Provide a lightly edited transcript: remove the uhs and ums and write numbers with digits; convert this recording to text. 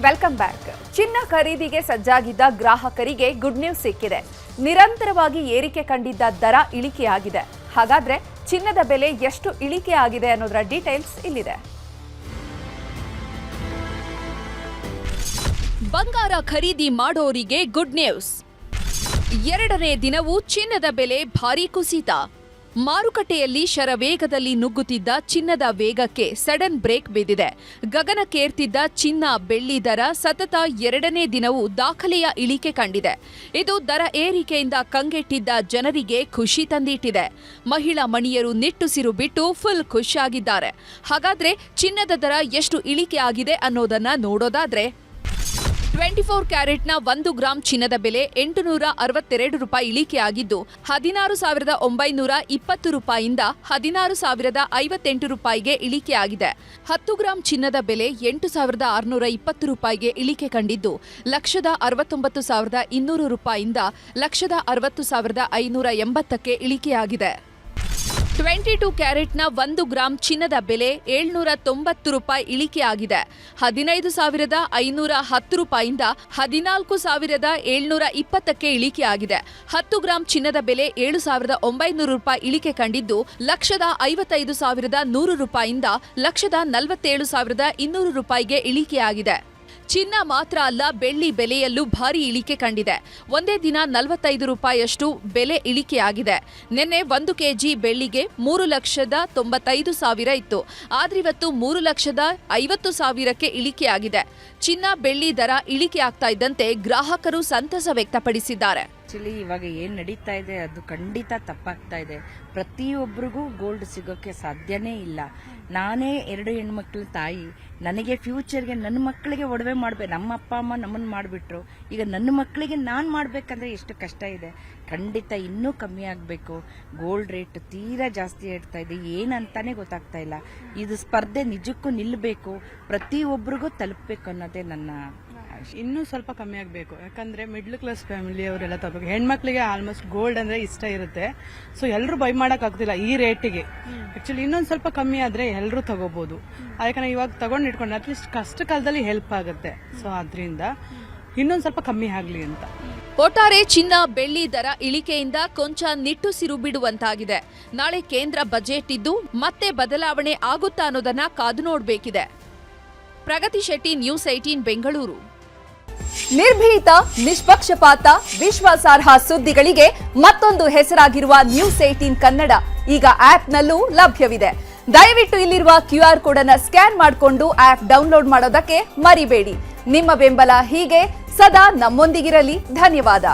Welcome back. ಚಿನ್ನ ಖರೀದಿಗೆ ಸಜ್ಜಾಗಿದ್ದ ಗ್ರಾಹಕರಿಗೆ ಗುಡ್ ನ್ಯೂಸ್ ಸಿಕ್ಕಿದೆ. ನಿರಂತರವಾಗಿ ಏರಿಕೆ ಕಂಡಿದ್ದ ದರ ಇಳಿಕೆಯಾಗಿದೆ. ಹಾಗಾದ್ರೆ ಚಿನ್ನದ ಬೆಲೆ ಎಷ್ಟು ಇಳಿಕೆ ಆಗಿದೆ ಅನ್ನೋದರ ಡೀಟೇಲ್ಸ್ ಇಲ್ಲಿದೆ. ಬಂಗಾರ ಖರೀದಿ ಮಾಡೋರಿಗೆ ಗುಡ್ ನ್ಯೂಸ್. ಎರಡನೇ ದಿನವೂ ಚಿನ್ನದ ಬೆಲೆ ಭಾರೀ ಕುಸಿತ. ಮಾರುಕಟ್ಟೆಯಲ್ಲಿ ಶರವೇಗದಲ್ಲಿ ನುಗ್ಗುತ್ತಿದ್ದ ಚಿನ್ನದ ವೇಗಕ್ಕೆ ಸಡನ್ ಬ್ರೇಕ್ ಬಿದ್ದಿದೆ. ಗಗನಕ್ಕೇರ್ತಿದ್ದ ಚಿನ್ನ ಬೆಳ್ಳಿ ದರ ಸತತ ಎರಡನೇ ದಿನವೂ ದಾಖಲೆಯ ಇಳಿಕೆ ಕಂಡಿದೆ. ಇದು ದರ ಏರಿಕೆಯಿಂದ ಕಂಗೆಟ್ಟಿದ್ದ ಜನರಿಗೆ ಖುಷಿ ತಂದಿಟ್ಟಿದೆ. ಮಹಿಳಾ ಮಣಿಯರು ನಿಟ್ಟುಸಿರು ಬಿಟ್ಟು ಫುಲ್ ಖುಷಿಯಾಗಿದ್ದಾರೆ. ಹಾಗಾದ್ರೆ ಚಿನ್ನದ ದರ ಎಷ್ಟು ಇಳಿಕೆ ಆಗಿದೆ ಅನ್ನೋದನ್ನ ನೋಡೋದಾದ್ರೆ 24 ಕ್ಯಾರೆಟ್ನ 1 ಗ್ರಾಂ ಚಿನ್ನದ ಬೆಲೆ 862 ರೂಪಾಯಿ ಇಳಿಕೆಯಾಗಿದ್ದು 16,920 ರೂಪಾಯಿಯಿಂದ 16,058 ರೂಪಾಯಿಗೆ ಇಳಿಕೆಯಾಗಿದೆ. 10 ಗ್ರಾಂ ಚಿನ್ನದ ಬೆಲೆ 8,620 ರೂಪಾಯಿಗೆ ಇಳಿಕೆ ಕಂಡಿದ್ದು 1,69,200 ರೂಪಾಯಿಯಿಂದ 1,60,580ಕ್ಕೆ ಇಳಿಕೆಯಾಗಿದೆ. 22 ಕ್ಯಾರೆಟ್ನ 1 ಗ್ರಾಂ ಚಿನ್ನದ ಬೆಲೆ 790 ರೂಪಾಯಿ ಇಳಿಕೆಯಾಗಿದೆ. 15,510 ರೂಪಾಯಿಯಿಂದ 14,720ಕ್ಕೆ ಇಳಿಕೆಯಾಗಿದೆ. 10 ಗ್ರಾಂ ಚಿನ್ನದ ಬೆಲೆ 7,900 ರೂಪಾಯಿ ಇಳಿಕೆ ಕಂಡಿದ್ದು 1,55,100 ರೂಪಾಯಿಯಿಂದ 1,47,200 ರೂಪಾಯಿಗೆ ಇಳಿಕೆಯಾಗಿದೆ. ಚಿನ್ನ ಮಾತ್ರ ಅಲ್ಲ, ಬೆಳ್ಳಿ ಬೆಲೆಯಲ್ಲೂ ಭಾರೀ ಇಳಿಕೆ ಕಂಡಿದೆ. ಒಂದೇ ದಿನ 45 ರೂಪಾಯಿಯಷ್ಟು ಬೆಲೆ ಇಳಿಕೆಯಾಗಿದೆ. ನಿನ್ನೆ 1 ಕೆಜಿ ಬೆಳ್ಳಿಗೆ 3,95,000 ಇತ್ತು. ಆದ್ರಿವತ್ತು 3,50,000ಕ್ಕೆ ಇಳಿಕೆಯಾಗಿದೆ. ಚಿನ್ನ ಬೆಳ್ಳಿ ದರ ಇಳಿಕೆ ಆಗ್ತಾ ಇದ್ದಂತೆ ಗ್ರಾಹಕರು ಸಂತಸ ವ್ಯಕ್ತಪಡಿಸಿದ್ದಾರೆ. ಆಕ್ಚುಲಿ ಇವಾಗ ಏನು ನಡೀತಾ ಇದೆ ಅದು ಖಂಡಿತ ತಪ್ಪಾಗ್ತಾ ಇದೆ. ಪ್ರತಿಯೊಬ್ಬರಿಗೂ ಗೋಲ್ಡ್ ಸಿಗೋಕ್ಕೆ ಸಾಧ್ಯನೇ ಇಲ್ಲ. ನಾನೇ 2 ಹೆಣ್ಮಕ್ಳ ತಾಯಿ. ನನಗೆ ಫ್ಯೂಚರ್ಗೆ ನನ್ನ ಮಕ್ಕಳಿಗೆ ಒಡವೆ ಮಾಡಬೇಕು. ನಮ್ಮ ಅಪ್ಪ ಅಮ್ಮ ನಮ್ಮನ್ನು ಮಾಡಿಬಿಟ್ರು. ಈಗ ನನ್ನ ಮಕ್ಕಳಿಗೆ ನಾನು ಮಾಡಬೇಕಂದ್ರೆ ಎಷ್ಟು ಕಷ್ಟ ಇದೆ. ಖಂಡಿತ ಇನ್ನೂ ಕಮ್ಮಿ ಆಗಬೇಕು. ಗೋಲ್ಡ್ ರೇಟ್ ತೀರಾ ಜಾಸ್ತಿ ಇಡ್ತಾ ಇದೆ. ಏನಂತಾನೆ ಗೊತ್ತಾಗ್ತಾ ಇಲ್ಲ. ಇದು ಸ್ಪರ್ಧೆ ನಿಜಕ್ಕೂ ನಿಲ್ಲಬೇಕು, ಪ್ರತಿಯೊಬ್ಬರಿಗೂ ತಲುಪಬೇಕು ಅನ್ನೋದೇ ನನ್ನ. ಇನ್ನೂ ಸ್ವಲ್ಪ ಕಮ್ಮಿ ಆಗಬೇಕು. ಯಾಕಂದ್ರೆ ಮಿಡ್ಲ್ ಕ್ಲಾಸ್ ಫ್ಯಾಮಿಲಿ ಅವರೆಲ್ಲ ತಗೋಬೇಕು. ಹೆಣ್ಮಕ್ಳಿಗೆ ಆಲ್ಮೋಸ್ಟ್ ಗೋಲ್ಡ್ ಅಂದ್ರೆ ಇಷ್ಟ ಇರುತ್ತೆ. ಸೊ ಎಲ್ಲರೂ ಬೈ ಮಾಡಕ್ ಆಗ್ತಿಲ್ಲ ಈ ರೇಟಿಗೆ. ಆಕ್ಚುಲಿ ಇನ್ನೊಂದು ಸ್ವಲ್ಪ ಕಮ್ಮಿ ಆದ್ರೆ ಎಲ್ಲರೂ ತಗೋಬಹುದು. ಯಾಕಂದ್ರೆ ಇವಾಗ ತಗೊಂಡು ಇಟ್ಕೊಂಡು ಅಟ್ಲೀಸ್ಟ್ ಕಷ್ಟ ಕಾಲದಲ್ಲಿ ಹೆಲ್ಪ್ ಆಗುತ್ತೆ. ಸೊ ಅದರಿಂದ ಇನ್ನೊಂದು ಸ್ವಲ್ಪ ಕಮ್ಮಿ ಆಗ್ಲಿ ಅಂತ. ಒಟ್ಟಾರೆ ಚಿನ್ನ ಬೆಳ್ಳಿ ದರ ಇಳಿಕೆಯಿಂದ ಕೊಂಚ ನಿಟ್ಟುಸಿರು ಬಿಡುವಂತಾಗಿದೆ. ನಾಳೆ ಕೇಂದ್ರ ಬಜೆಟ್ ಇದ್ದು ಮತ್ತೆ ಬದಲಾವಣೆ ಆಗುತ್ತಾ ಅನ್ನೋದನ್ನ ಕಾದು ನೋಡಬೇಕಿದೆ. ಪ್ರಗತಿ ಶೆಟ್ಟಿ, ನ್ಯೂಸ್ 18 ಬೆಂಗಳೂರು. ನಿರ್ಭೀತ, ನಿಷ್ಪಕ್ಷಪಾತ, ವಿಶ್ವಾಸಾರ್ಹ ಸುದ್ದಿಗಳಿಗೆ ಮತ್ತೊಂದು ಹೆಸರಾಗಿರುವ ನ್ಯೂಸ್ 18 ಕನ್ನಡ ಈಗ ಆಪ್ನಲ್ಲೂ ಲಭ್ಯವಿದೆ. ದಯವಿಟ್ಟು ಇಲ್ಲಿರುವ QR ಕೋಡ್ ಅನ್ನು ಸ್ಕ್ಯಾನ್ ಮಾಡಿಕೊಂಡು ಆಪ್ ಡೌನ್ಲೋಡ್ ಮಾಡೋದಕ್ಕೆ ಮರಿಬೇಡಿ. ನಿಮ್ಮ ಬೆಂಬಲ ಹೀಗೆ ಸದಾ ನಮ್ಮೊಂದಿಗಿರಲಿ. ಧನ್ಯವಾದ.